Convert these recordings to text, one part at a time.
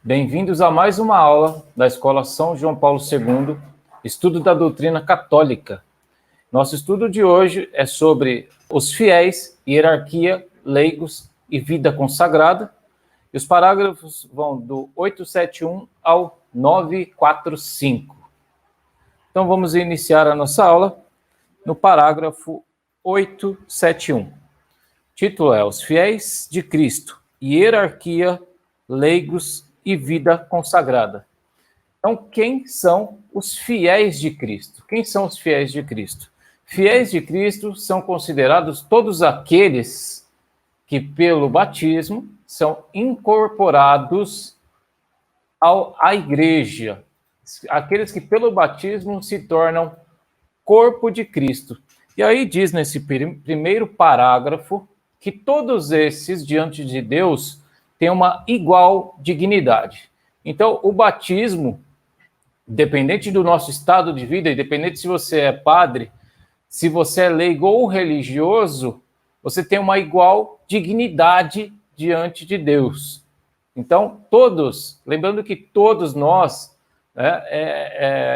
Bem-vindos a mais uma aula da Escola São João Paulo II, estudo da doutrina católica. Nosso estudo de hoje é sobre os fiéis, hierarquia, leigos e vida consagrada. E os parágrafos vão do 871 ao 945. Então vamos iniciar a nossa aula no parágrafo 871. O título é Os fiéis de Cristo, hierarquia, leigos e vida consagrada. Então, quem são os fiéis de Cristo? Quem são os fiéis de Cristo? Fiéis de Cristo são considerados todos aqueles que, pelo batismo, são incorporados à igreja. Aqueles que, pelo batismo, se tornam corpo de Cristo. E aí diz nesse primeiro parágrafo que todos esses, diante de Deus, têm uma igual dignidade. Então, o batismo, independente do nosso estado de vida, independente se você é padre, se você é leigo ou religioso, você tem uma igual dignidade diante de Deus. Então, todos, lembrando que todos nós,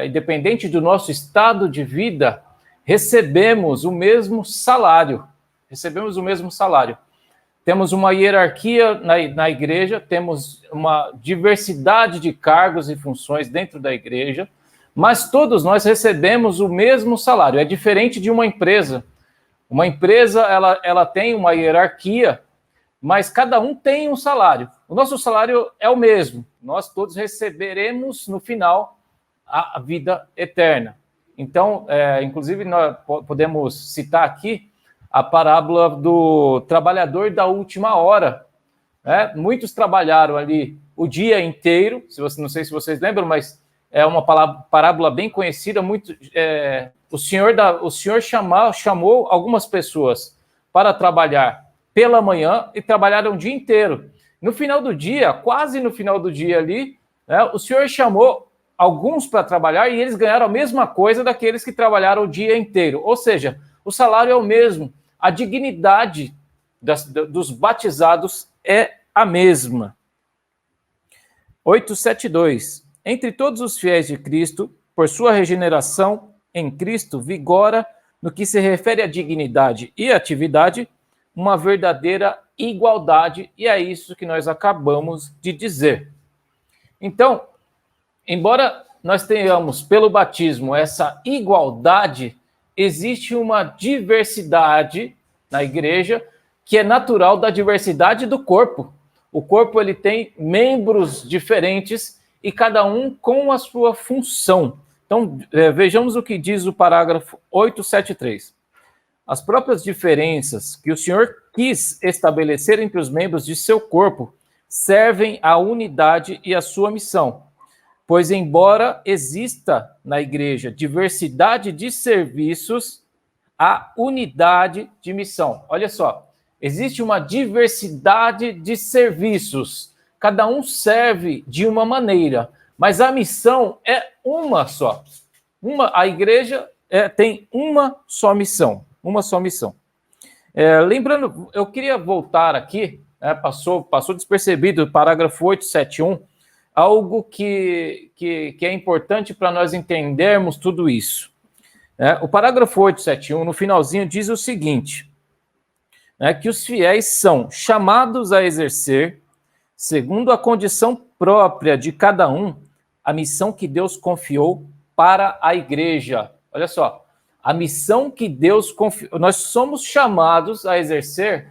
independente do nosso estado de vida, recebemos o mesmo salário. Recebemos o mesmo salário. Temos uma hierarquia na igreja, temos uma diversidade de cargos e funções dentro da igreja, mas todos nós recebemos o mesmo salário. É diferente de uma empresa. Uma empresa, ela tem uma hierarquia, mas cada um tem um salário. O nosso salário é o mesmo. Nós todos receberemos, no final, a vida eterna. Então, inclusive, nós podemos citar aqui a parábola do trabalhador da última hora. Muitos trabalharam ali o dia inteiro, não sei se vocês lembram, mas é uma parábola bem conhecida. O Senhor chamou algumas pessoas para trabalhar pela manhã e trabalharam o dia inteiro. No final do dia, quase no final do dia ali, o Senhor chamou alguns para trabalhar e eles ganharam a mesma coisa daqueles que trabalharam o dia inteiro. Ou seja, o salário é o mesmo. A dignidade dos batizados é a mesma. 872. Entre todos os fiéis de Cristo, por sua regeneração em Cristo, vigora, no que se refere à dignidade e atividade, uma verdadeira igualdade, e é isso que nós acabamos de dizer. Então, embora nós tenhamos, pelo batismo, essa igualdade, existe uma diversidade na igreja que é natural da diversidade do corpo. O corpo ele tem membros diferentes e cada um com a sua função. Então, vejamos o que diz o parágrafo 873. As próprias diferenças que o Senhor quis estabelecer entre os membros de seu corpo servem à unidade e à sua missão. Pois, embora exista na igreja diversidade de serviços, há unidade de missão. Olha só, existe uma diversidade de serviços. Cada um serve de uma maneira, mas a missão é uma só. A igreja tem uma só missão. Uma só missão. Lembrando, eu queria voltar aqui, passou despercebido o parágrafo 871, algo que é importante para nós entendermos tudo isso. O parágrafo 871, no finalzinho, diz o seguinte, que os fiéis são chamados a exercer, segundo a condição própria de cada um, a missão que Deus confiou para a igreja. Olha só, a missão que Deus confiou, nós somos chamados a exercer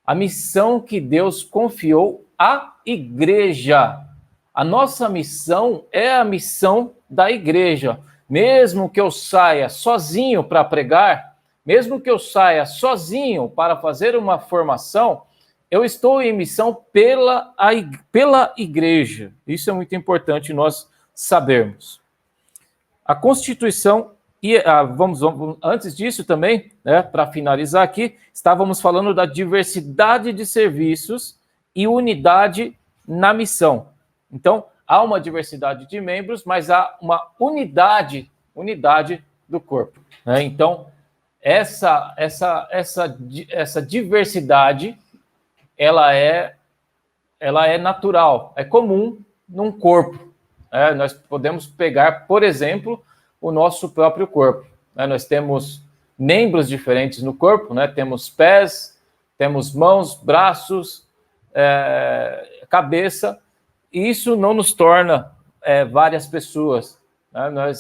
a missão que Deus confiou à igreja. A nossa missão é a missão da igreja. Mesmo que eu saia sozinho para pregar, mesmo que eu saia sozinho para fazer uma formação, eu estou em missão pela igreja. Isso é muito importante nós sabermos. A Constituição, antes disso também, para finalizar aqui, estávamos falando da diversidade de serviços e unidade na missão. Então, há uma diversidade de membros, mas há uma unidade do corpo. Então, essa diversidade, ela é natural, é comum num corpo. Nós podemos pegar, por exemplo, o nosso próprio corpo. Nós temos membros diferentes no corpo, temos pés, temos mãos, braços, cabeça, e isso não nos torna várias pessoas.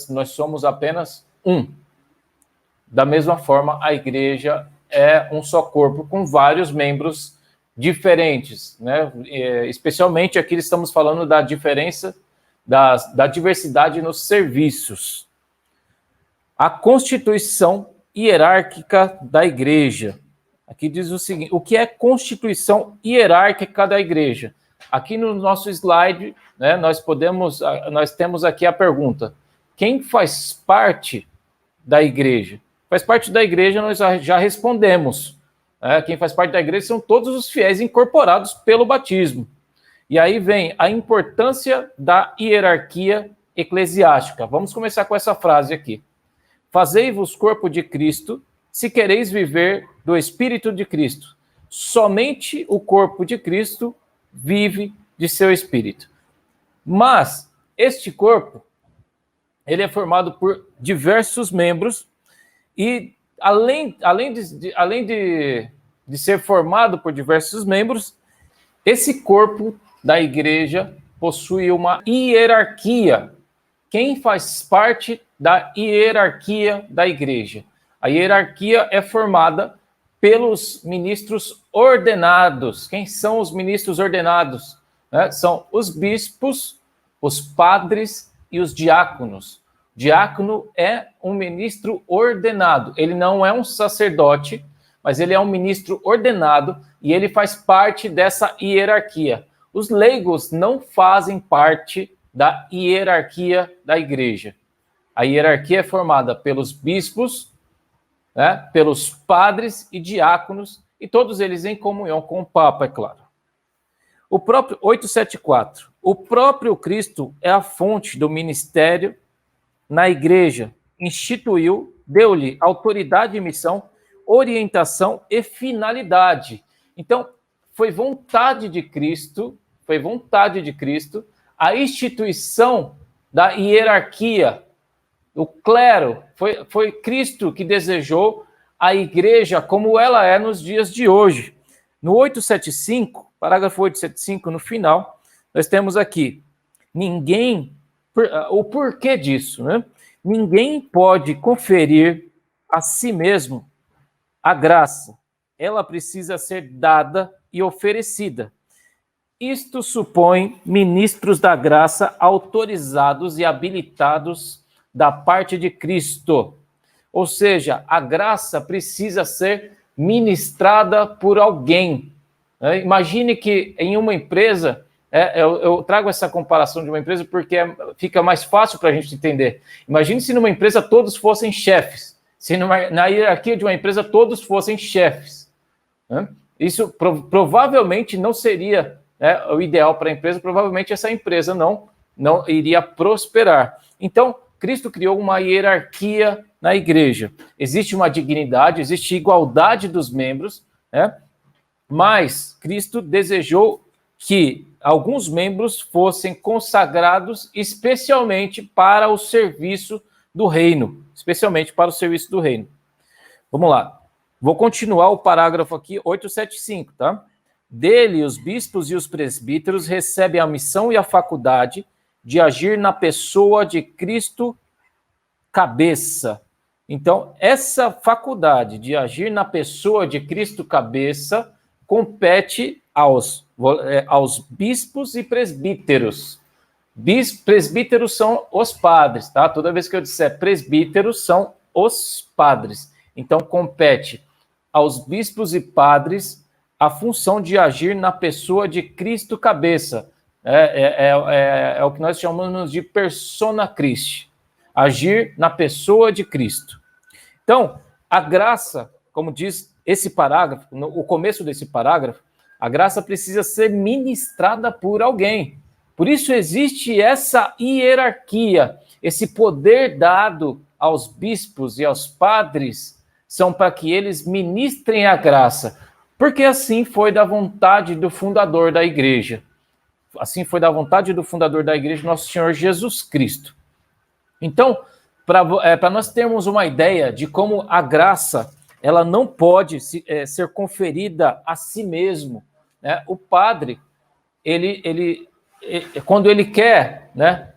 Nós somos apenas um. Da mesma forma, a igreja é um só corpo com vários membros diferentes, especialmente aqui estamos falando da diferença, da diversidade nos serviços. A constituição hierárquica da igreja. Aqui diz o seguinte: o que é constituição hierárquica da igreja? Aqui no nosso slide, nós temos aqui a pergunta: quem faz parte da igreja? Faz parte da igreja, nós já respondemos. Quem faz parte da igreja são todos os fiéis incorporados pelo batismo. E aí vem a importância da hierarquia eclesiástica. Vamos começar com essa frase aqui. Fazei-vos corpo de Cristo, se quereis viver do Espírito de Cristo. Somente o corpo de Cristo vive de seu Espírito. Mas este corpo, ele é formado por diversos membros e, além de ser formado por diversos membros, esse corpo da igreja possui uma hierarquia. Quem faz parte da hierarquia da igreja? A hierarquia é formada pelos ministros ordenados. Quem são os ministros ordenados? São os bispos, os padres e os diáconos. Diácono é um ministro ordenado. Ele não é um sacerdote, mas ele é um ministro ordenado e ele faz parte dessa hierarquia. Os leigos não fazem parte da hierarquia da igreja. A hierarquia é formada pelos bispos, pelos padres e diáconos, e todos eles em comunhão com o Papa, é claro. O próprio 874. O próprio Cristo é a fonte do ministério na igreja. Instituiu, deu-lhe autoridade e missão, orientação e finalidade. Então, foi vontade de Cristo a instituição da hierarquia, o clero. Foi Cristo que desejou a igreja como ela é nos dias de hoje. No 875, parágrafo 875, no final, nós temos aqui, o porquê disso, Ninguém pode conferir a si mesmo a graça. Ela precisa ser dada e oferecida. Isto supõe ministros da graça autorizados e habilitados da parte de Cristo. Ou seja, a graça precisa ser ministrada por alguém. Imagine que em uma empresa, eu trago essa comparação de uma empresa porque fica mais fácil para a gente entender. Imagine se numa empresa todos fossem chefes, se na hierarquia de uma empresa todos fossem chefes. Isso provavelmente não seria o ideal para a empresa, provavelmente essa empresa não iria prosperar. Então, Cristo criou uma hierarquia na igreja. Existe uma dignidade, existe igualdade dos membros, mas Cristo desejou que alguns membros fossem consagrados especialmente para o serviço do reino. Especialmente para o serviço do reino. Vamos lá. Vou continuar o parágrafo aqui, 875, tá? Dele, os bispos e os presbíteros recebem a missão e a faculdade de agir na pessoa de Cristo cabeça. Então, essa faculdade de agir na pessoa de Cristo cabeça compete aos bispos e presbíteros. Presbíteros são os padres, tá? Toda vez que eu disser presbíteros, são os padres. Então, compete aos bispos e padres a função de agir na pessoa de Cristo cabeça. É o que nós chamamos de persona Christi. Agir na pessoa de Cristo. Então, a graça, como diz esse parágrafo, o começo desse parágrafo, a graça precisa ser ministrada por alguém. Por isso existe essa hierarquia, esse poder dado aos bispos e aos padres, são para que eles ministrem a graça, porque assim foi da vontade do fundador da igreja. assim foi da vontade do fundador da igreja, nosso Senhor Jesus Cristo. Então, para nós termos uma ideia de como a graça ela não pode ser conferida a si mesmo, né? O padre, quando ele quer, né,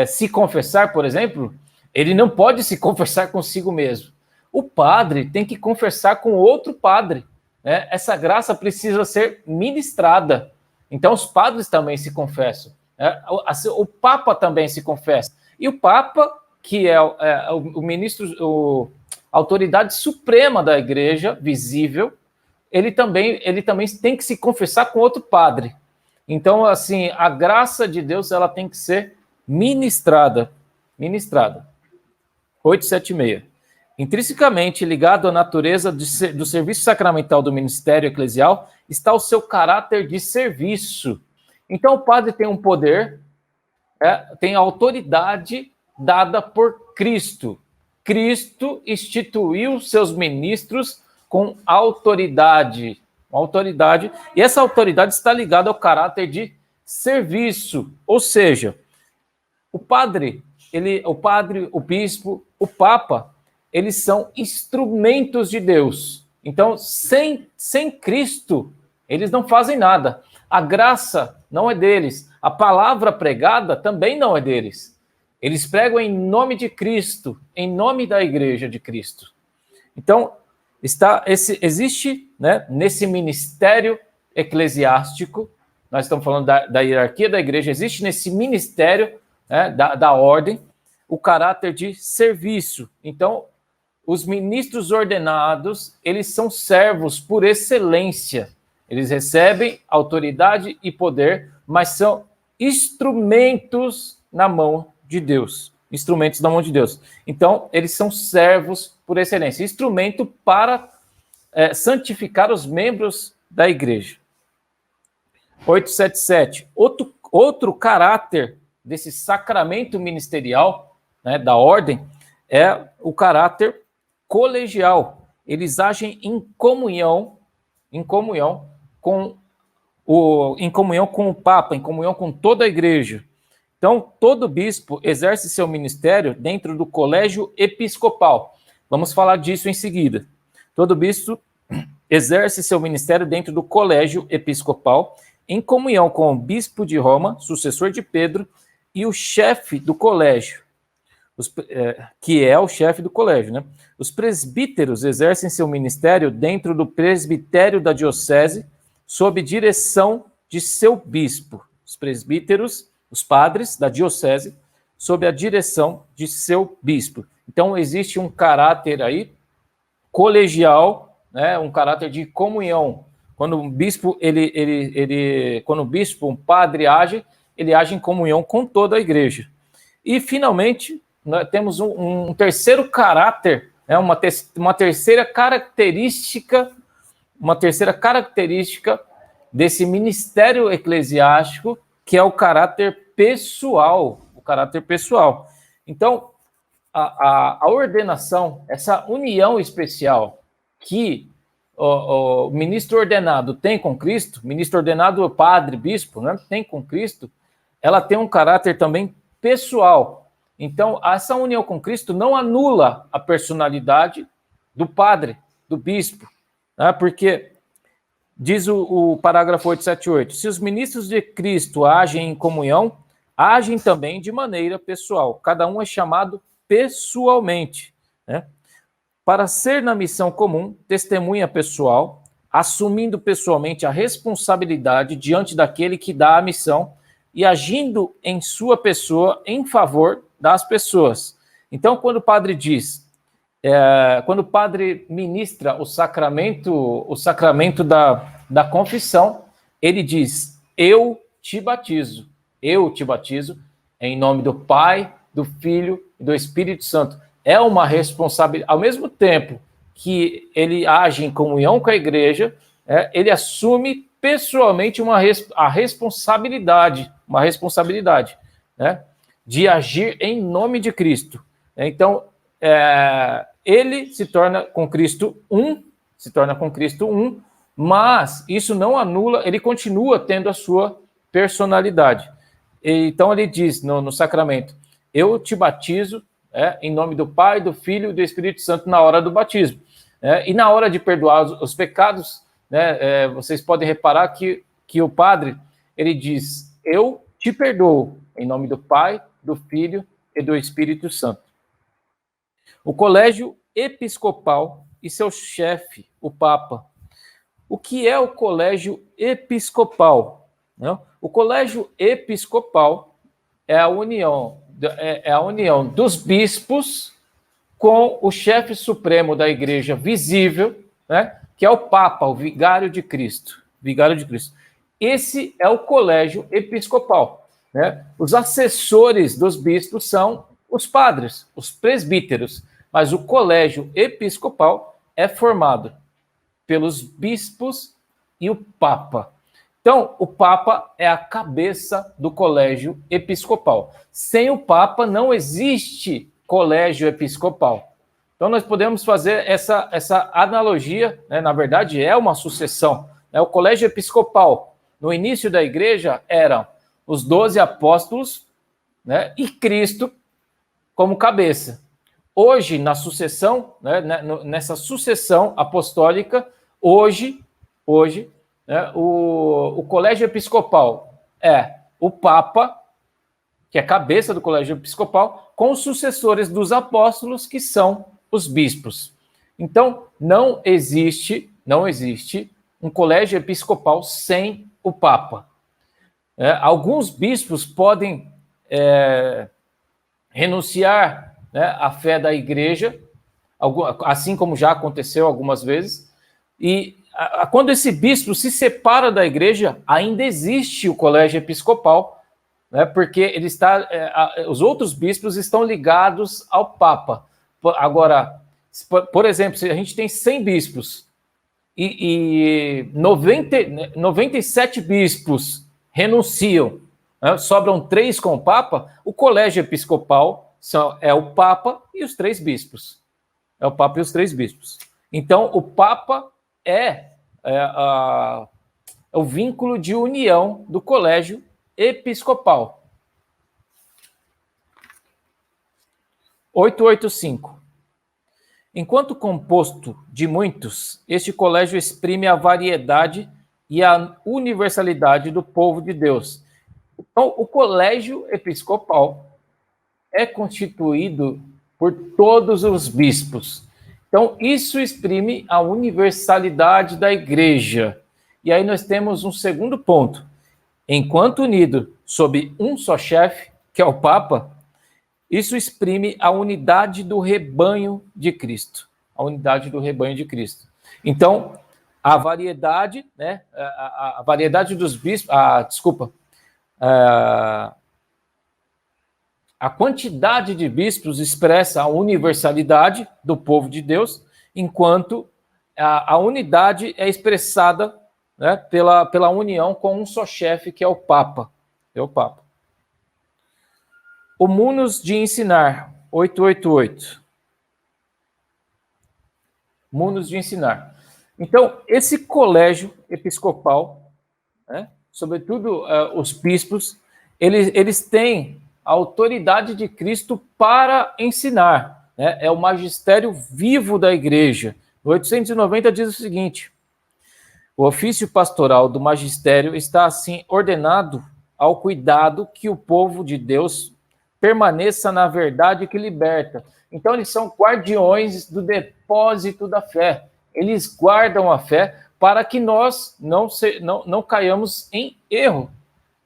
se confessar, por exemplo, ele não pode se confessar consigo mesmo. O padre tem que confessar com outro padre, né? Essa graça precisa ser ministrada. Então, os padres também se confessam, né? O Papa também se confessa. E o Papa, que é o ministro, a autoridade suprema da igreja, visível, ele também tem que se confessar com outro padre. Então, assim, a graça de Deus ela tem que ser ministrada. 876. Intrinsecamente ligado à natureza do serviço sacramental do ministério eclesial está o seu caráter de serviço. Então, o padre tem um poder, tem a autoridade dada por Cristo. Cristo instituiu seus ministros com autoridade, e essa autoridade está ligada ao caráter de serviço, ou seja, o padre, o bispo, o papa, eles são instrumentos de Deus. Então, sem Cristo, eles não fazem nada. A graça não é deles, a palavra pregada também não é deles. Eles pregam em nome de Cristo, em nome da igreja de Cristo. Então, existe, né, nesse ministério eclesiástico, nós estamos falando da hierarquia da igreja, existe nesse ministério, né, da ordem, o caráter de serviço. Então, os ministros ordenados, eles são servos por excelência. Eles recebem autoridade e poder, mas são instrumentos na mão de Deus. Instrumentos na mão de Deus. Então, eles são servos por excelência. Instrumento para santificar os membros da igreja. 877. Outro caráter desse sacramento ministerial, né, da ordem, é o caráter colegial. Eles agem em comunhão com o Papa, em comunhão com toda a igreja. Então, todo bispo exerce seu ministério dentro do colégio episcopal. Vamos falar disso em seguida. Todo bispo exerce seu ministério dentro do colégio episcopal, em comunhão com o bispo de Roma, sucessor de Pedro, e o chefe do colégio, que é o chefe do colégio, né? Os presbíteros exercem seu ministério dentro do presbitério da diocese, sob direção de seu bispo. Os presbíteros, os padres da diocese, sob a direção de seu bispo. Então, existe um caráter aí colegial, né? Um caráter de comunhão. Quando um bispo, um padre age, ele age em comunhão com toda a igreja. E, finalmente, nós temos um terceiro caráter, né, uma terceira característica desse ministério eclesiástico, que é o caráter pessoal. Então, a ordenação, essa união especial que o ministro ordenado tem com Cristo, ministro ordenado, padre, bispo, né, tem com Cristo, ela tem um caráter também pessoal. Então, essa união com Cristo não anula a personalidade do padre, do bispo, né? Porque diz o parágrafo 878, se os ministros de Cristo agem em comunhão, agem também de maneira pessoal. Cada um é chamado pessoalmente, né? Para ser na missão comum, testemunha pessoal, assumindo pessoalmente a responsabilidade diante daquele que dá a missão e agindo em sua pessoa em favor das pessoas. Então, quando o padre diz, quando o padre ministra o sacramento da confissão, ele diz, eu te batizo em nome do Pai, do Filho e do Espírito Santo. É uma responsabilidade, ao mesmo tempo que ele age em comunhão com a igreja, ele assume pessoalmente a responsabilidade, né, de agir em nome de Cristo. Então, ele se torna com Cristo um, mas isso não anula, ele continua tendo a sua personalidade. Então ele diz no sacramento: eu te batizo em nome do Pai, do Filho e do Espírito Santo na hora do batismo. E na hora de perdoar os pecados, vocês podem reparar que o padre, ele diz: eu te perdoo em nome do Pai, do Filho e do Espírito Santo. O colégio episcopal e seu chefe, o Papa. O que é o colégio episcopal? O colégio episcopal é a união dos bispos com o chefe supremo da igreja visível, que é o Papa, o vigário de Cristo. Vigário de Cristo. Esse é o colégio episcopal. Os assessores dos bispos são os padres, os presbíteros, mas o colégio episcopal é formado pelos bispos e o Papa. Então, o Papa é a cabeça do colégio episcopal. Sem o Papa não existe colégio episcopal. Então, nós podemos fazer essa analogia, na verdade, é uma sucessão. O colégio episcopal, no início da igreja, eram os 12 apóstolos, e Cristo como cabeça. Hoje, na sucessão, nessa sucessão apostólica, hoje, o colégio episcopal é o Papa, que é a cabeça do colégio episcopal, com os sucessores dos apóstolos, que são os bispos. Então, não existe um colégio episcopal sem o Papa. Alguns bispos podem renunciar à fé da igreja, assim como já aconteceu algumas vezes, e quando esse bispo se separa da igreja, ainda existe o colégio episcopal, porque os outros bispos estão ligados ao Papa. Agora, por exemplo, se a gente tem 100 bispos e 97 bispos renunciam, sobram 3 com o Papa, o colégio episcopal é o Papa e os 3 bispos. É o Papa e os 3 bispos. Então, o Papa é o vínculo de união do colégio episcopal. 885. Enquanto composto de muitos, este colégio exprime a variedade e a universalidade do povo de Deus. Então, o colégio episcopal é constituído por todos os bispos. Então, isso exprime a universalidade da igreja. E aí nós temos um segundo ponto. Enquanto unido sob um só chefe, que é o Papa, isso exprime a unidade do rebanho de Cristo. A unidade do rebanho de Cristo. Então, a variedade, a variedade dos bispos, a quantidade de bispos expressa a universalidade do povo de Deus, enquanto a unidade é expressada pela união com um só chefe, que é o Papa. O munus de ensinar, 888. Munus de ensinar. Então, esse colégio episcopal, sobretudo os bispos, eles têm a autoridade de Cristo para ensinar. É o magistério vivo da igreja. No 890 diz o seguinte: o ofício pastoral do magistério está, assim, ordenado ao cuidado que o povo de Deus permaneça na verdade que liberta. Então, eles são guardiões do depósito da fé. Eles guardam a fé para que nós não caiamos em erro.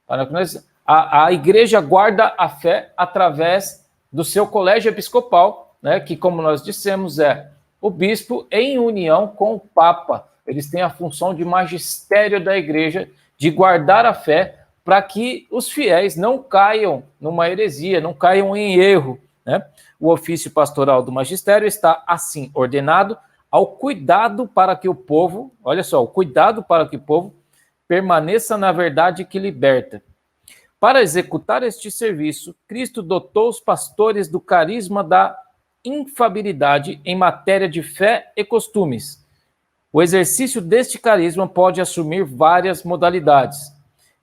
Para que a igreja guarda a fé através do seu colégio episcopal, que, como nós dissemos, é o bispo em união com o Papa. Eles têm a função de magistério da igreja, de guardar a fé, para que os fiéis não caiam numa heresia, não caiam em erro. O ofício pastoral do magistério está, assim, ordenado ao cuidado para que o povo, olha só, o cuidado para que o povo permaneça na verdade que liberta. Para executar este serviço, Cristo dotou os pastores do carisma da infabilidade em matéria de fé e costumes. O exercício deste carisma pode assumir várias modalidades.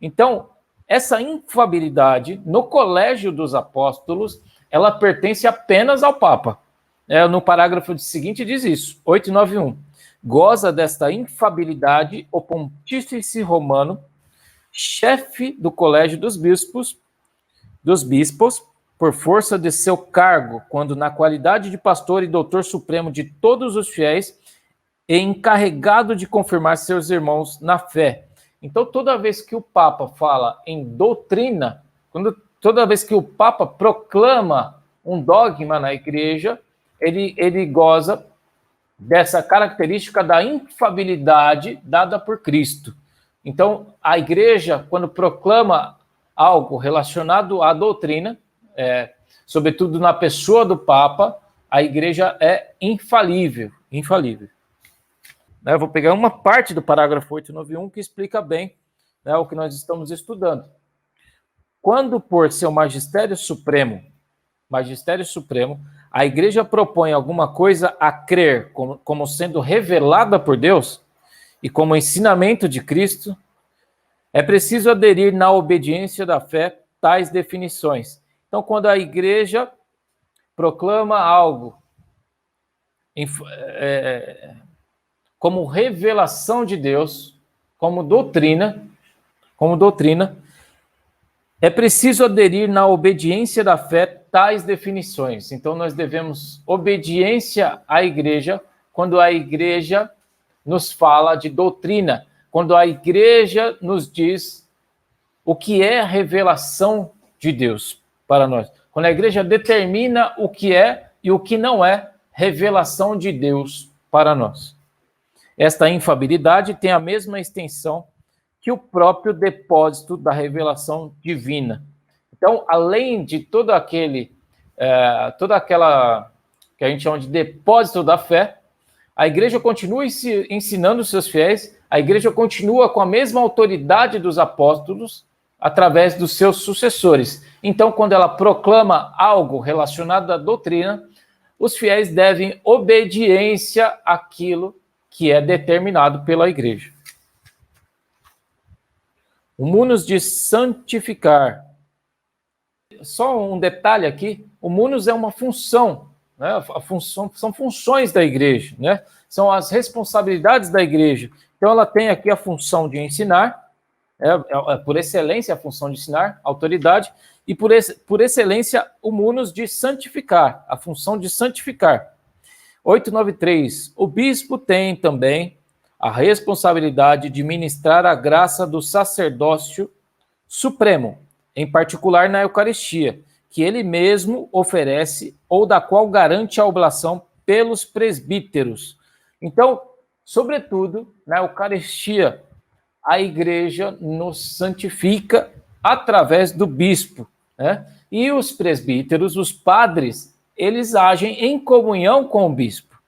Então, essa infalibilidade no colégio dos apóstolos, ela pertence apenas ao Papa. No parágrafo seguinte diz isso, 891. Goza desta infalibilidade o pontífice romano, chefe do colégio dos bispos, por força de seu cargo, quando na qualidade de pastor e doutor supremo de todos os fiéis, é encarregado de confirmar seus irmãos na fé. Então, toda vez que o Papa fala em doutrina, toda vez que o Papa proclama um dogma na igreja, ele goza dessa característica da infalibilidade dada por Cristo. Então, a igreja, quando proclama algo relacionado à doutrina, sobretudo na pessoa do Papa, a igreja é infalível. Eu vou pegar uma parte do parágrafo 891 que explica bem, o que nós estamos estudando. Quando, por seu magistério supremo, a igreja propõe alguma coisa a crer como sendo revelada por Deus e como ensinamento de Cristo, é preciso aderir na obediência da fé tais definições. Então, quando a igreja proclama algo como revelação de Deus, como doutrina, é preciso aderir na obediência da fé tais definições. Então, nós devemos obediência à igreja quando a igreja nos fala de doutrina, quando a igreja nos diz o que é revelação de Deus para nós. Quando a igreja determina o que é e o que não é revelação de Deus para nós. Esta infalibilidade tem a mesma extensão que o próprio depósito da revelação divina. Então, além de toda aquela que a gente chama de depósito da fé, a igreja continua ensinando os seus fiéis, a igreja continua com a mesma autoridade dos apóstolos através dos seus sucessores. Então, quando ela proclama algo relacionado à doutrina, os fiéis devem obediência àquilo que é determinado pela igreja. O munus de santificar. Só um detalhe aqui, o munus é uma função, né? São funções da igreja, né? São as responsabilidades da igreja. Então, ela tem aqui a função de ensinar, por excelência a função de ensinar, autoridade, e por excelência o munus de santificar, a função de santificar. 893. O bispo tem também a responsabilidade de ministrar a graça do sacerdócio supremo, em particular na Eucaristia, que ele mesmo oferece ou da qual garante a oblação pelos presbíteros. Então, sobretudo, na Eucaristia, a igreja nos santifica através do bispo, né? E os presbíteros, os padres, eles agem em comunhão com o bispo.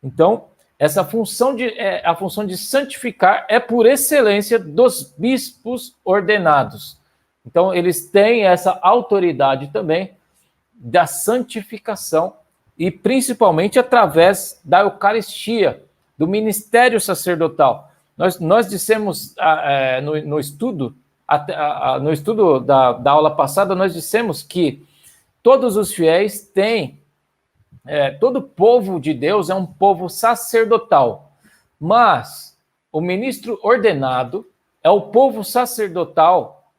Então, essa função a função de santificar é por excelência dos bispos ordenados. Então, eles têm essa autoridade também da santificação e principalmente através da Eucaristia, do ministério sacerdotal. Nós dissemos no estudo da aula passada, nós dissemos que todos os fiéis têm, todo povo de Deus é um povo sacerdotal, mas o ministro ordenado é o povo sacerdotal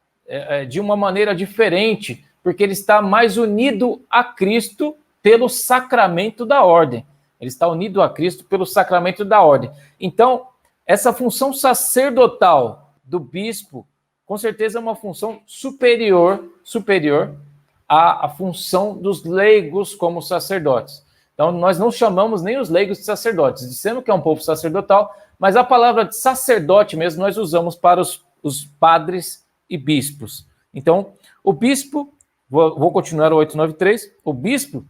de uma maneira diferente, porque ele está mais unido a Cristo pelo sacramento da ordem. Ele está unido a Cristo pelo sacramento da ordem. Então, essa função sacerdotal do bispo, com certeza é uma função superior à função dos leigos como sacerdotes. Então, nós não chamamos nem os leigos de sacerdotes, dizendo que é um povo sacerdotal, mas a palavra de sacerdote mesmo nós usamos para os padres e bispos. Então, o bispo, vou continuar o 893, o bispo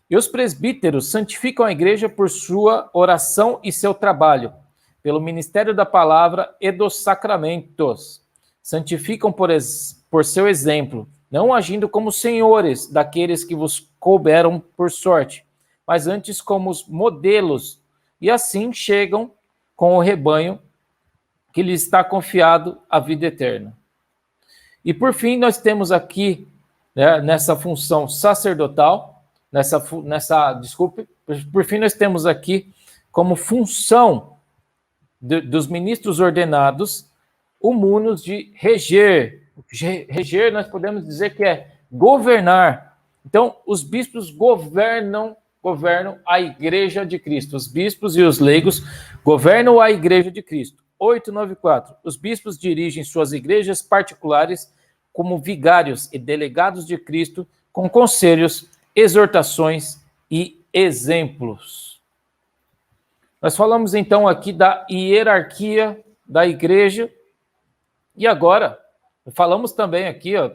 e os presbíteros santificam a igreja por sua oração e seu trabalho, pelo ministério da palavra e dos sacramentos. Santificam por seu exemplo, não agindo como senhores daqueles que vos couberam por sorte, mas antes como os modelos, e assim chegam com o rebanho que lhes está confiado a vida eterna. E por fim, nós temos aqui, né, nessa função sacerdotal, por fim, nós temos aqui como função dos ministros ordenados o munus de reger. Reger, nós podemos dizer que é governar. Então, os bispos governam a igreja de Cristo. Os bispos e os leigos governam a igreja de Cristo. 894. Os bispos dirigem suas igrejas particulares como vigários e delegados de Cristo, com conselhos, exortações e exemplos. Nós falamos então aqui da hierarquia da igreja e agora falamos também aqui, ó,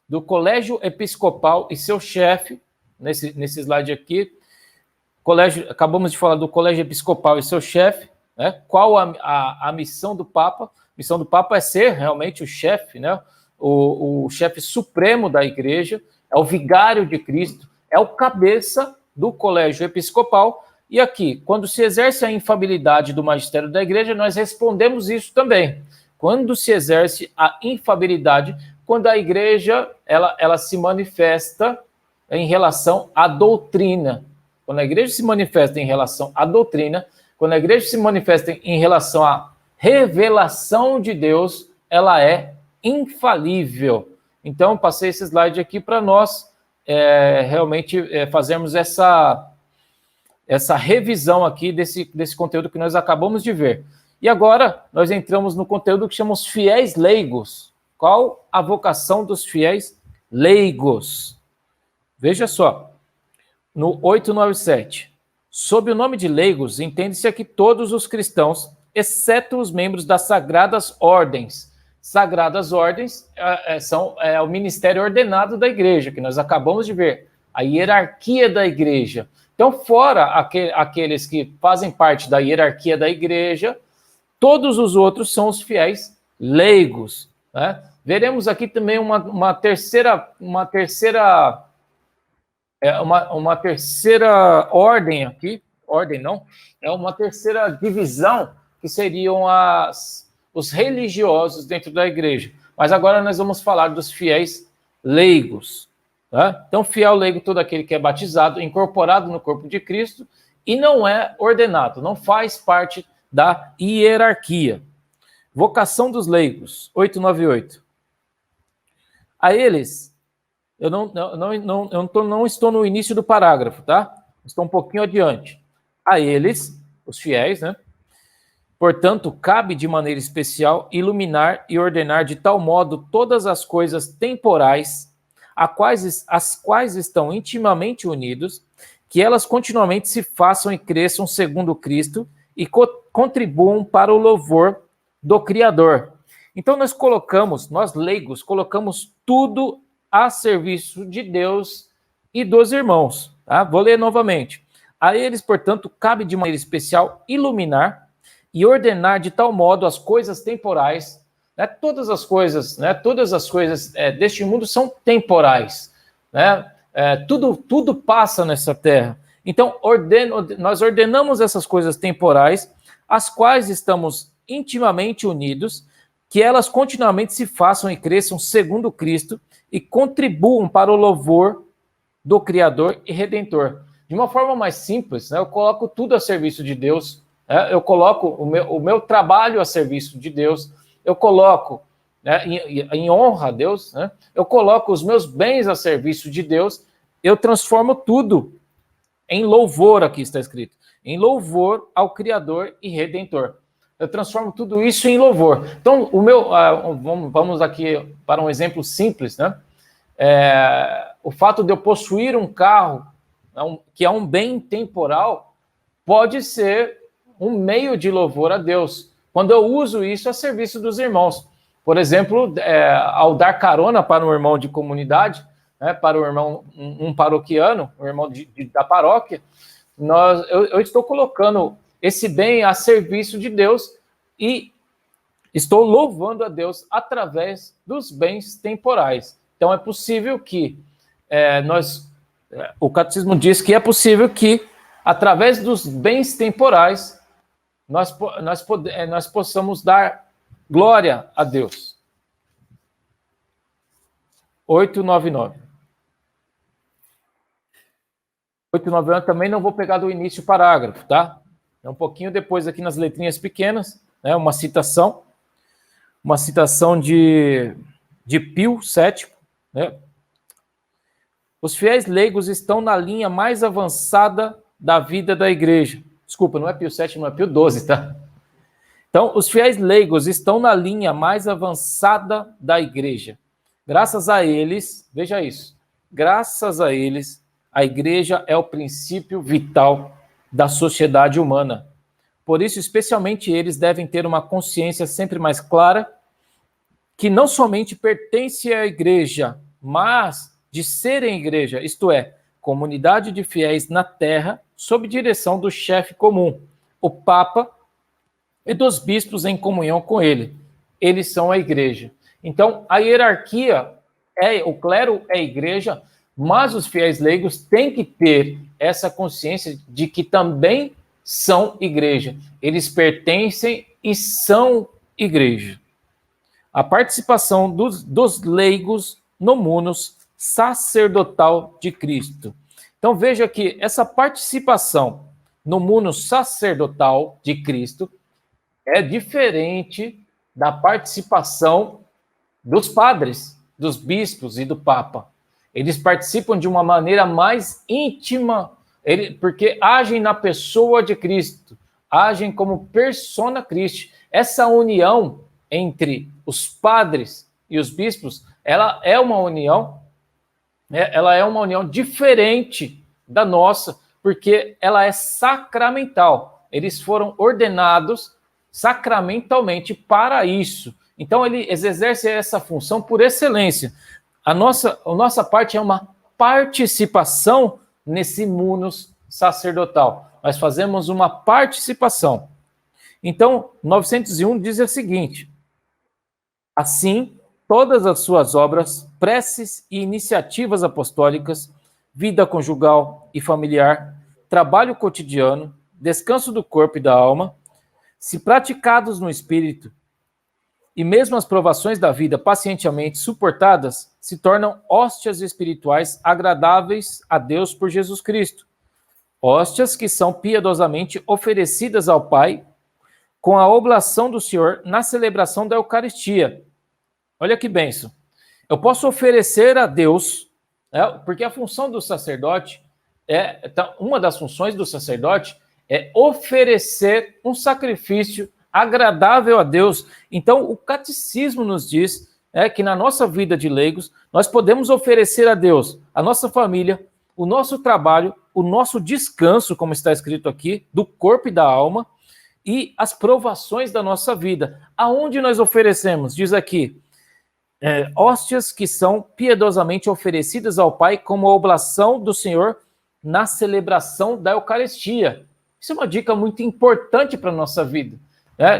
do colégio episcopal e seu chefe, nesse slide aqui. Acabamos de falar do colégio episcopal e seu chefe, né? Qual a missão do Papa? A missão do Papa é ser realmente o chefe, né? O chefe supremo da igreja, é o vigário de Cristo, é o cabeça do colégio episcopal. E aqui, quando se exerce a infabilidade do magistério da igreja, nós respondemos isso também. Quando se exerce a infabilidade, quando a igreja ela se manifesta em relação à doutrina. Quando a igreja se manifesta em relação à doutrina, quando a igreja se manifesta em relação à revelação de Deus, ela é infalível. Então, passei esse slide aqui para nós realmente fazermos essa revisão aqui desse conteúdo que nós acabamos de ver. E agora, nós entramos no conteúdo que chamamos fiéis leigos. Qual a vocação dos fiéis leigos? Veja só, no 897. Sob o nome de leigos, entende-se aqui todos os cristãos, exceto os membros das sagradas ordens. Sagradas ordens são o ministério ordenado da igreja, que nós acabamos de ver, a hierarquia da igreja. Então, fora aqueles que fazem parte da hierarquia da igreja, todos os outros são os fiéis leigos, né? Veremos aqui também uma terceira ordem aqui, uma terceira divisão, que seriam os religiosos dentro da igreja. Mas agora nós vamos falar dos fiéis leigos. Tá? Então, fiel leigo, todo aquele que é batizado, incorporado no corpo de Cristo e não é ordenado, não faz parte da hierarquia. Vocação dos leigos, 898. A eles, eu não estou no início do parágrafo, tá? Estou um pouquinho adiante. A eles, os fiéis, né? Portanto, cabe de maneira especial iluminar e ordenar de tal modo todas as coisas temporais, as quais estão intimamente unidos, que elas continuamente se façam e cresçam segundo Cristo e contribuam para o louvor do Criador. Então nós leigos, colocamos tudo a serviço de Deus e dos irmãos. Tá? Vou ler novamente. A eles, portanto, cabe de maneira especial iluminar e ordenar de tal modo as coisas temporais, né? Todas as coisas deste mundo são temporais, né? Tudo passa nessa terra. Então, nós ordenamos essas coisas temporais, as quais estamos intimamente unidos, que elas continuamente se façam e cresçam segundo Cristo e contribuam para o louvor do Criador e Redentor. De uma forma mais simples, né, eu coloco tudo a serviço de Deus, né, eu coloco o meu trabalho a serviço de Deus, eu coloco, né, em honra a Deus, né, eu coloco os meus bens a serviço de Deus, eu transformo tudo em louvor, aqui está escrito, em louvor ao Criador e Redentor. Eu transformo tudo isso em louvor. Então, vamos aqui para um exemplo simples, né? O fato de eu possuir um carro, que é um bem temporal, pode ser um meio de louvor a Deus, quando eu uso isso a serviço dos irmãos. Por exemplo, ao dar carona para um irmão de comunidade, né, para o irmão, um paroquiano, um irmão da paróquia, eu estou colocando esse bem a serviço de Deus e estou louvando a Deus através dos bens temporais. Então, é possível que o catecismo diz que é possível que, através dos bens temporais, nós possamos dar glória a Deus. 899. 899 também não vou pegar do início do parágrafo, tá? É um pouquinho depois aqui nas letrinhas pequenas, né? Uma citação de Pio VII, né? Os fiéis leigos estão na linha mais avançada da vida da igreja. Desculpa, não é Pio VII, não é Pio XII, tá? Então, os fiéis leigos estão na linha mais avançada da igreja. Graças a eles, veja isso, graças a eles, a igreja é o princípio vital da sociedade humana. Por isso, especialmente eles devem ter uma consciência sempre mais clara que não somente pertence à igreja, mas de serem igreja, isto é, comunidade de fiéis na terra, sob direção do chefe comum, o Papa, e dos bispos em comunhão com ele. Eles são a igreja. Então, a hierarquia, o clero é a igreja, mas os fiéis leigos têm que ter essa consciência de que também são igreja. Eles pertencem e são igreja. A participação dos leigos no munus sacerdotal de Cristo. Então veja que essa participação no munus sacerdotal de Cristo é diferente da participação dos padres, dos bispos e do Papa. Eles participam de uma maneira mais íntima, porque agem na pessoa de Cristo, agem como persona Christi. Essa união entre os padres e os bispos, ela é uma união diferente da nossa, porque ela é sacramental. Eles foram ordenados sacramentalmente para isso. Então, eles exercem essa função por excelência. A nossa parte é uma participação nesse munus sacerdotal. Nós fazemos uma participação. Então, 901 diz o seguinte: assim, todas as suas obras, preces e iniciativas apostólicas, vida conjugal e familiar, trabalho cotidiano, descanso do corpo e da alma, se praticados no espírito, e mesmo as provações da vida pacientemente suportadas, se tornam hóstias espirituais agradáveis a Deus por Jesus Cristo. Hóstias que são piedosamente oferecidas ao Pai com a oblação do Senhor na celebração da Eucaristia. Olha que bênção. Eu posso oferecer a Deus, porque a função do sacerdote, uma das funções do sacerdote é oferecer um sacrifício agradável a Deus. Então, o catecismo nos diz que na nossa vida de leigos, nós podemos oferecer a Deus a nossa família, o nosso trabalho, o nosso descanso, como está escrito aqui, do corpo e da alma, e as provações da nossa vida. Aonde nós oferecemos? Diz aqui, hóstias que são piedosamente oferecidas ao Pai como oblação do Senhor na celebração da Eucaristia. Isso é uma dica muito importante para a nossa vida.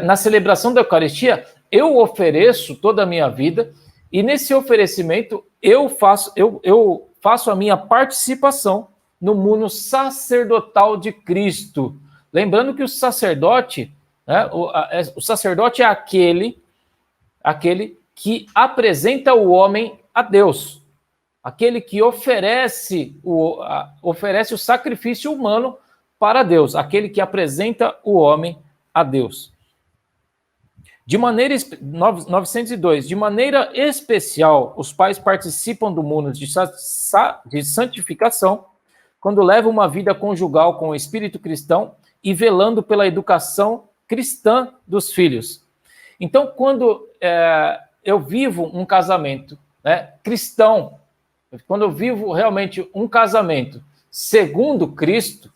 Na celebração da Eucaristia, eu ofereço toda a minha vida e nesse oferecimento eu faço a minha participação no munus sacerdotal de Cristo. Lembrando que o sacerdote é aquele que apresenta o homem a Deus, aquele que oferece o sacrifício humano para Deus, aquele que apresenta o homem a Deus. 902, de maneira especial, os pais participam do munus de santificação quando levam uma vida conjugal com o espírito cristão e velando pela educação cristã dos filhos. Então, quando eu vivo um casamento cristão, quando eu vivo realmente um casamento segundo Cristo,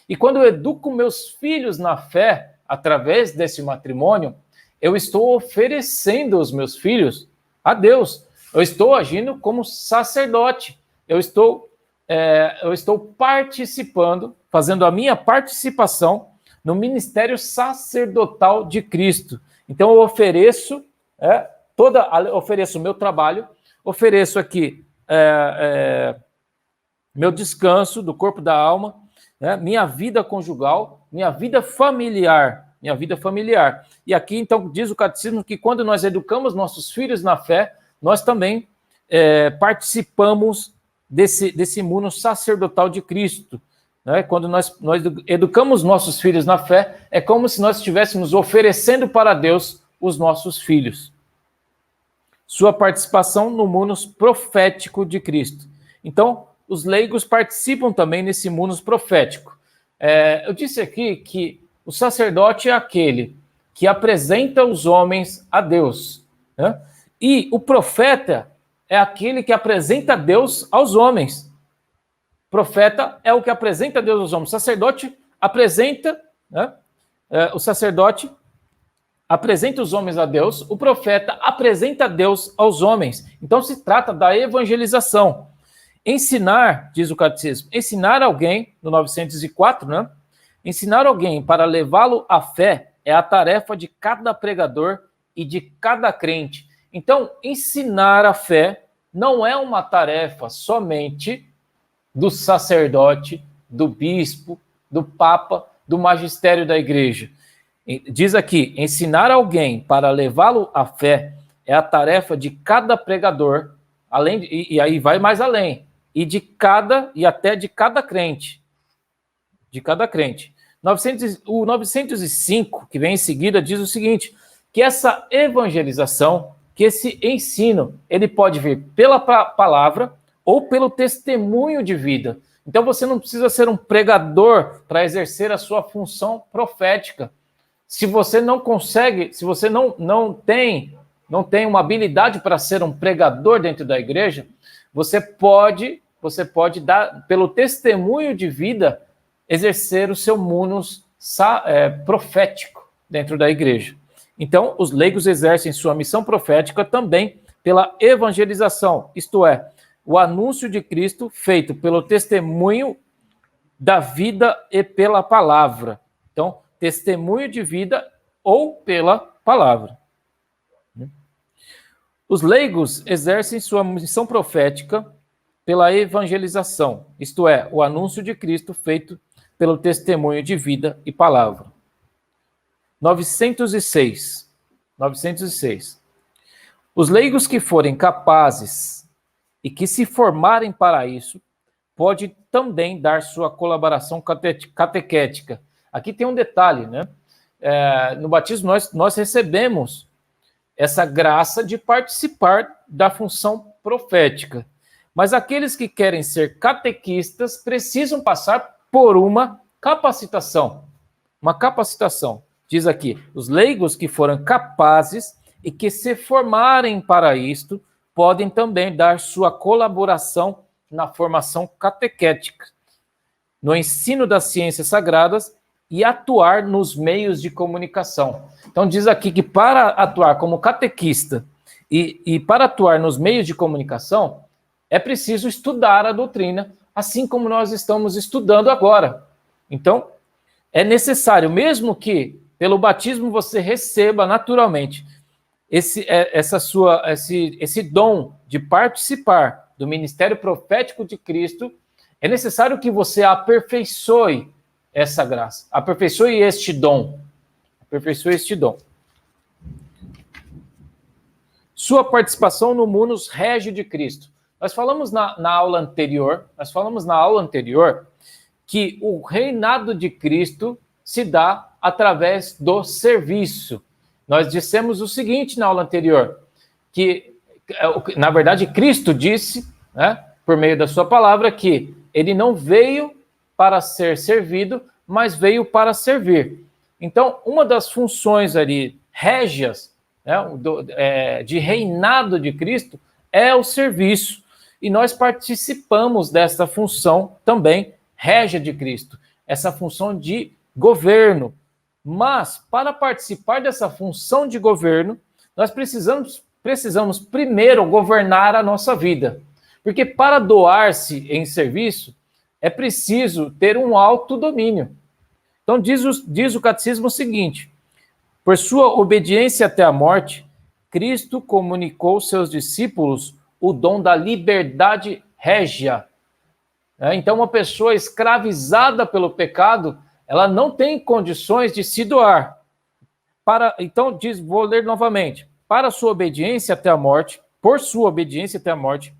e quando eu educo meus filhos na fé, através desse matrimônio, eu estou oferecendo os meus filhos a Deus. Eu estou agindo como sacerdote. Eu estou participando, fazendo a minha participação no ministério sacerdotal de Cristo. Então, eu ofereço ofereço o meu trabalho, ofereço aqui meu descanso do corpo e da alma, minha vida conjugal, minha vida familiar. E aqui, então, diz o catecismo que quando nós educamos nossos filhos na fé, nós também participamos desse mundo sacerdotal de Cristo. Né? Quando nós educamos nossos filhos na fé, é como se nós estivéssemos oferecendo para Deus os nossos filhos. Sua participação no mundo profético de Cristo. Então, os leigos participam também nesse mundo profético. Eu disse aqui que o sacerdote é aquele que apresenta os homens a Deus, né? E o profeta é aquele que apresenta Deus aos homens. O profeta é o que apresenta Deus aos homens. O sacerdote apresenta, né? O sacerdote apresenta os homens a Deus, o profeta apresenta Deus aos homens. Então se trata da evangelização. Ensinar, diz o catecismo, ensinar alguém, no 904, né? Ensinar alguém para levá-lo à fé é a tarefa de cada pregador e de cada crente. Então, ensinar a fé não é uma tarefa somente do sacerdote, do bispo, do papa, do magistério da igreja. Diz aqui, ensinar alguém para levá-lo à fé é a tarefa de cada pregador, e aí vai mais além, e até de cada crente. De cada crente. O 905, que vem em seguida, diz o seguinte, que essa evangelização, que esse ensino, ele pode vir pela palavra ou pelo testemunho de vida. Então você não precisa ser um pregador para exercer a sua função profética. Se você não consegue, se você não tem uma habilidade para ser um pregador dentro da igreja, você pode dar, pelo testemunho de vida, exercer o seu munus profético dentro da igreja. Então, os leigos exercem sua missão profética também pela evangelização, isto é, o anúncio de Cristo feito pelo testemunho da vida e pela palavra. Então, testemunho de vida ou pela palavra. Os leigos exercem sua missão profética pela evangelização, isto é, o anúncio de Cristo feito pelo testemunho de vida e palavra. 906. Os leigos que forem capazes e que se formarem para isso, pode também dar sua colaboração catequética. Aqui tem um detalhe, né? No batismo nós recebemos essa graça de participar da função profética. Mas aqueles que querem ser catequistas precisam passar por uma capacitação. Uma capacitação. Diz aqui, os leigos que forem capazes e que se formarem para isto, podem também dar sua colaboração na formação catequética, no ensino das ciências sagradas e atuar nos meios de comunicação. Então diz aqui que para atuar como catequista e para atuar nos meios de comunicação, é preciso estudar a doutrina, assim como nós estamos estudando agora. Então, é necessário, mesmo que pelo batismo você receba naturalmente esse dom de participar do ministério profético de Cristo, é necessário que você aperfeiçoe essa graça, aperfeiçoe este dom. Aperfeiçoe este dom. Sua participação no munus régio de Cristo. Nós falamos na aula anterior que o reinado de Cristo se dá através do serviço. Nós dissemos o seguinte na aula anterior, que, na verdade, Cristo disse, né, por meio da sua palavra, que ele não veio para ser servido, mas veio para servir. Então, uma das funções ali régias, né, de reinado de Cristo é o serviço. E nós participamos dessa função também régia de Cristo, essa função de governo. Mas, para participar dessa função de governo, nós precisamos primeiro governar a nossa vida. Porque para doar-se em serviço, é preciso ter um autodomínio. Então, diz o catecismo o seguinte: por sua obediência até a morte, Cristo comunicou aos seus discípulos o dom da liberdade régia. Então, uma pessoa escravizada pelo pecado, ela não tem condições de se doar. Então, vou ler novamente. Para sua obediência até a morte, por sua obediência até a morte,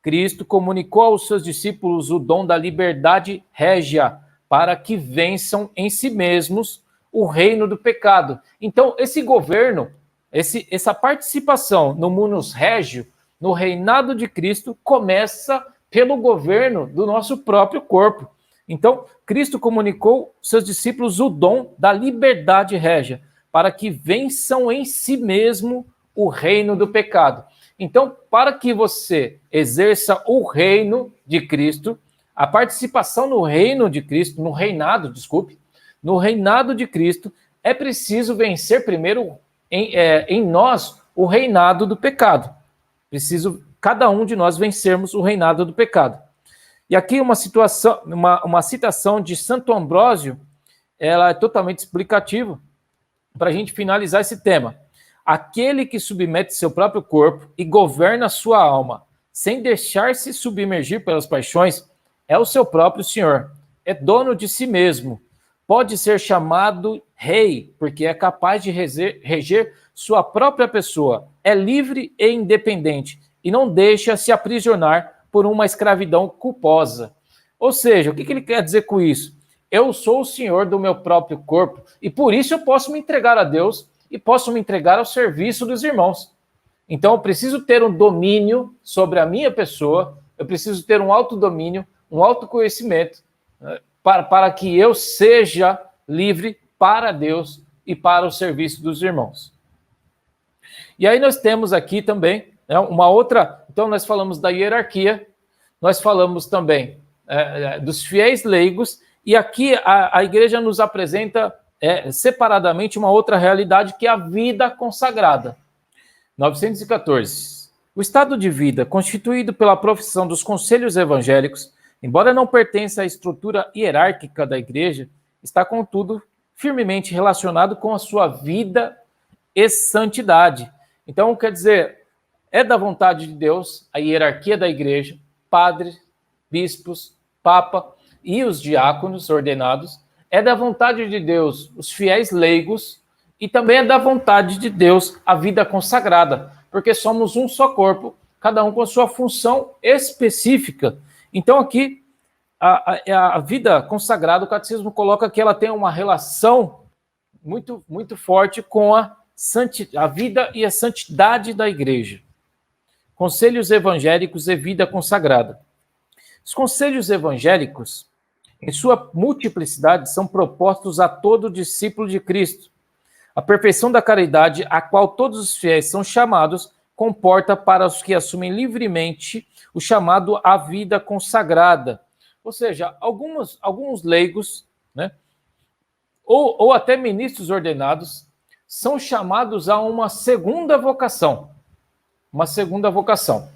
Cristo comunicou aos seus discípulos o dom da liberdade régia para que vençam em si mesmos o reino do pecado. Então, esse governo, essa participação no munus regio, no reinado de Cristo, começa pelo governo do nosso próprio corpo. Então, Cristo comunicou aos seus discípulos o dom da liberdade régia para que vençam em si mesmo o reino do pecado. Então, para que você exerça o reino de Cristo, a participação no reino de Cristo, no reinado de Cristo, é preciso vencer primeiro em nós o reinado do pecado. Preciso cada um de nós vencermos o reinado do pecado. E aqui uma citação de Santo Ambrósio, ela é totalmente explicativa para a gente finalizar esse tema. Aquele que submete seu próprio corpo e governa sua alma, sem deixar-se submergir pelas paixões, é o seu próprio Senhor. É dono de si mesmo. Pode ser chamado rei, porque é capaz de reger sua própria pessoa. É livre e independente e não deixa se aprisionar por uma escravidão culposa. Ou seja, o que ele quer dizer com isso? Eu sou o Senhor do meu próprio corpo e por isso eu posso me entregar a Deus e posso me entregar ao serviço dos irmãos. Então, eu preciso ter um domínio sobre a minha pessoa, eu preciso ter um autodomínio, um autoconhecimento, né, para que eu seja livre para Deus e para o serviço dos irmãos. E aí nós temos aqui também, né, uma outra... Então, nós falamos da hierarquia, nós falamos também dos fiéis leigos, e aqui a igreja nos apresenta separadamente uma outra realidade, que é a vida consagrada. 914. O estado de vida constituído pela profissão dos conselhos evangélicos, embora não pertença à estrutura hierárquica da igreja, está, contudo, firmemente relacionado com a sua vida e santidade. Então, quer dizer, é da vontade de Deus a hierarquia da igreja, padres, bispos, papa e os diáconos ordenados. É da vontade de Deus os fiéis leigos e também é da vontade de Deus a vida consagrada, porque somos um só corpo, cada um com a sua função específica. Então aqui, a vida consagrada, o catecismo coloca que ela tem uma relação muito, muito forte com a vida e a santidade da igreja. Conselhos evangélicos e vida consagrada. Os conselhos evangélicos, em sua multiplicidade, são propostos a todo discípulo de Cristo. A perfeição da caridade, a qual todos os fiéis são chamados, comporta para os que assumem livremente o chamado à vida consagrada. Ou seja, alguns leigos, né, ou até ministros ordenados, são chamados a uma segunda vocação. Uma segunda vocação.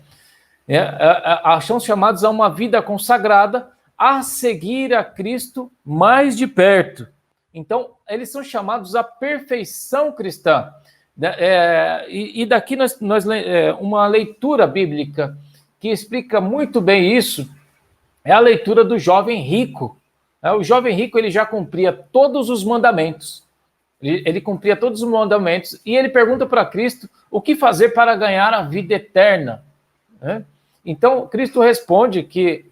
São chamados a uma vida consagrada, a seguir a Cristo mais de perto. Então, eles são chamados à perfeição cristã. E daqui uma leitura bíblica que explica muito bem isso é a leitura do jovem rico. O jovem rico, ele já cumpria todos os mandamentos. Ele cumpria todos os mandamentos e ele pergunta para Cristo o que fazer para ganhar a vida eterna. Então, Cristo responde que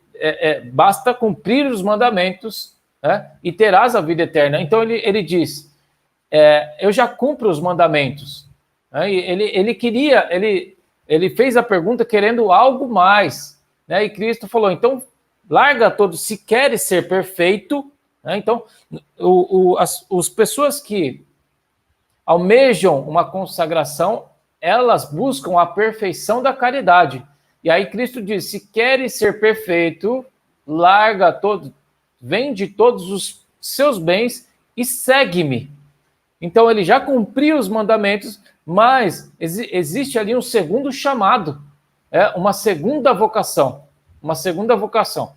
basta cumprir os mandamentos, e terás a vida eterna. Então, ele diz, eu já cumpro os mandamentos. Ele fez a pergunta querendo algo mais. E Cristo falou, então, larga todo, se queres ser perfeito. Então, as pessoas que almejam uma consagração, elas buscam a perfeição da caridade. E aí Cristo diz, se queres ser perfeito, larga todo, vende todos os seus bens e segue-me. Então ele já cumpriu os mandamentos, mas existe ali um segundo chamado, uma segunda vocação. Uma segunda vocação.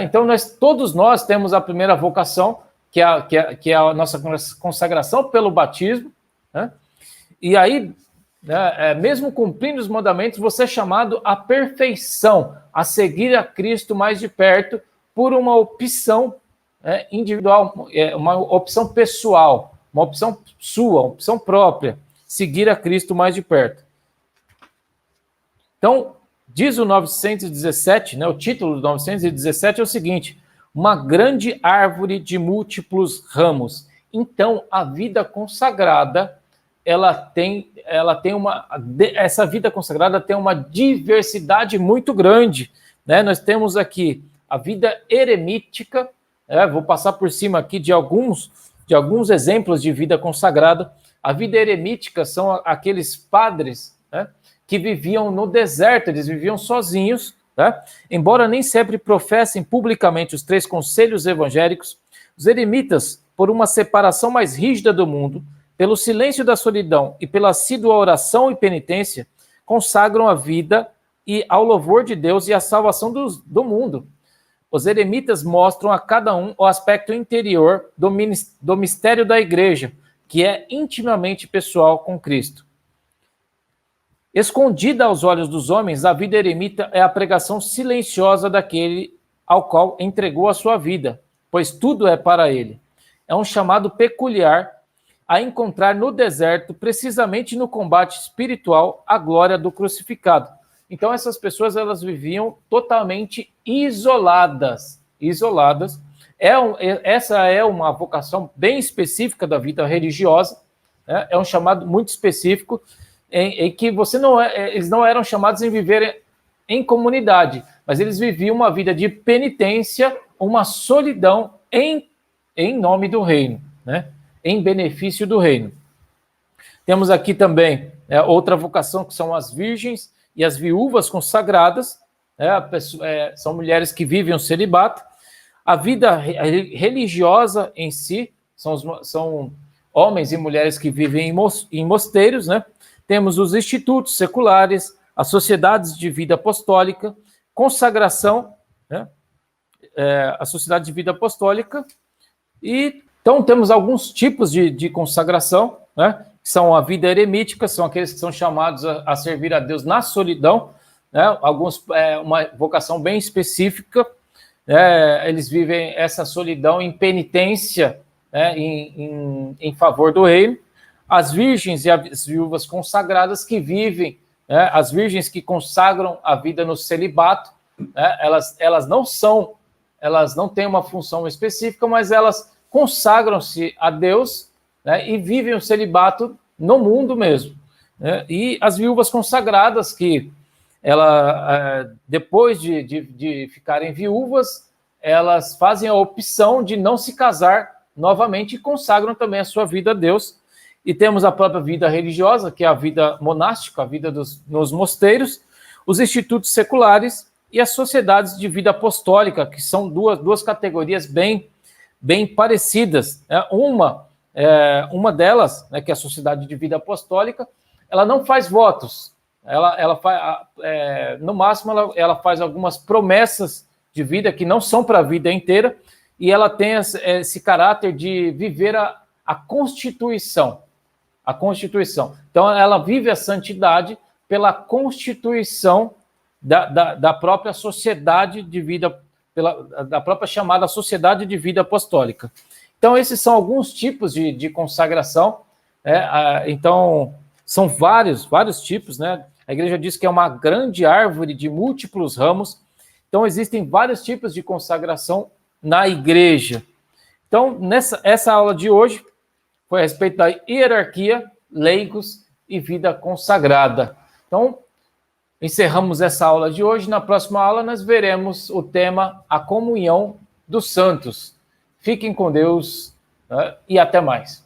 Então todos nós temos a primeira vocação, que é a nossa consagração pelo batismo. E aí, mesmo cumprindo os mandamentos, você é chamado à perfeição, a seguir a Cristo mais de perto, por uma opção individual, uma opção pessoal, uma opção sua, uma opção própria, seguir a Cristo mais de perto. Então, diz o 917, né, o título do 917 é o seguinte: uma grande árvore de múltiplos ramos. Então, a vida consagrada, essa vida consagrada tem uma diversidade muito grande, né? Nós temos aqui a vida eremítica, vou passar por cima aqui de alguns exemplos de vida consagrada. A vida eremítica são aqueles padres, né, que viviam no deserto, eles viviam sozinhos, né? Embora nem sempre professem publicamente os 3 conselhos evangélicos, os eremitas, por uma separação mais rígida do mundo, pelo silêncio da solidão e pela assídua oração e penitência, consagram a vida e ao louvor de Deus e à salvação do mundo. Os eremitas mostram a cada um o aspecto interior do mistério da igreja, que é intimamente pessoal com Cristo. Escondida aos olhos dos homens, a vida eremita é a pregação silenciosa daquele ao qual entregou a sua vida, pois tudo é para ele. É um chamado peculiar a encontrar no deserto, precisamente no combate espiritual, a glória do crucificado. Então, essas pessoas, elas viviam totalmente isoladas. Essa é uma vocação bem específica da vida religiosa, né? É um chamado muito específico, em que eles não eram chamados em viver em comunidade, mas eles viviam uma vida de penitência, uma solidão em nome do reino, né? Em benefício do reino. Temos aqui também outra vocação, que são as virgens e as viúvas consagradas, são mulheres que vivem o celibato. A vida religiosa em si, são homens e mulheres que vivem em mosteiros, né? Temos os institutos seculares, as sociedades de vida apostólica, consagração, né? A sociedade de vida apostólica. E então temos alguns tipos de consagração, né? Que são a vida eremítica, são aqueles que são chamados a servir a Deus na solidão, né? Uma vocação bem específica, eles vivem essa solidão em penitência, né? em favor do reino. As virgens e as viúvas consagradas que vivem, né? As virgens que consagram a vida no celibato, né? Elas não têm uma função específica, mas elas consagram-se a Deus, né? E vivem o celibato no mundo mesmo, né? E as viúvas consagradas, que depois de ficarem viúvas, elas fazem a opção de não se casar novamente e consagram também a sua vida a Deus. E temos a própria vida religiosa, que é a vida monástica, a vida nos mosteiros, os institutos seculares e as sociedades de vida apostólica, que são duas categorias bem parecidas. Uma delas, né, que é a sociedade de vida apostólica, ela não faz votos. No máximo, ela faz algumas promessas de vida que não são para a vida inteira, e ela tem esse caráter de viver a Constituição. A Constituição. Então, ela vive a santidade pela Constituição da própria sociedade de vida, da própria chamada Sociedade de Vida Apostólica. Então, esses são alguns tipos de consagração. Então, são vários tipos, né? A igreja diz que é uma grande árvore de múltiplos ramos. Então, existem vários tipos de consagração na igreja. Então, essa aula de hoje foi a respeito da hierarquia, leigos e vida consagrada. Então, encerramos essa aula de hoje. Na próxima aula, nós veremos o tema A Comunhão dos Santos. Fiquem com Deus, né? E até mais.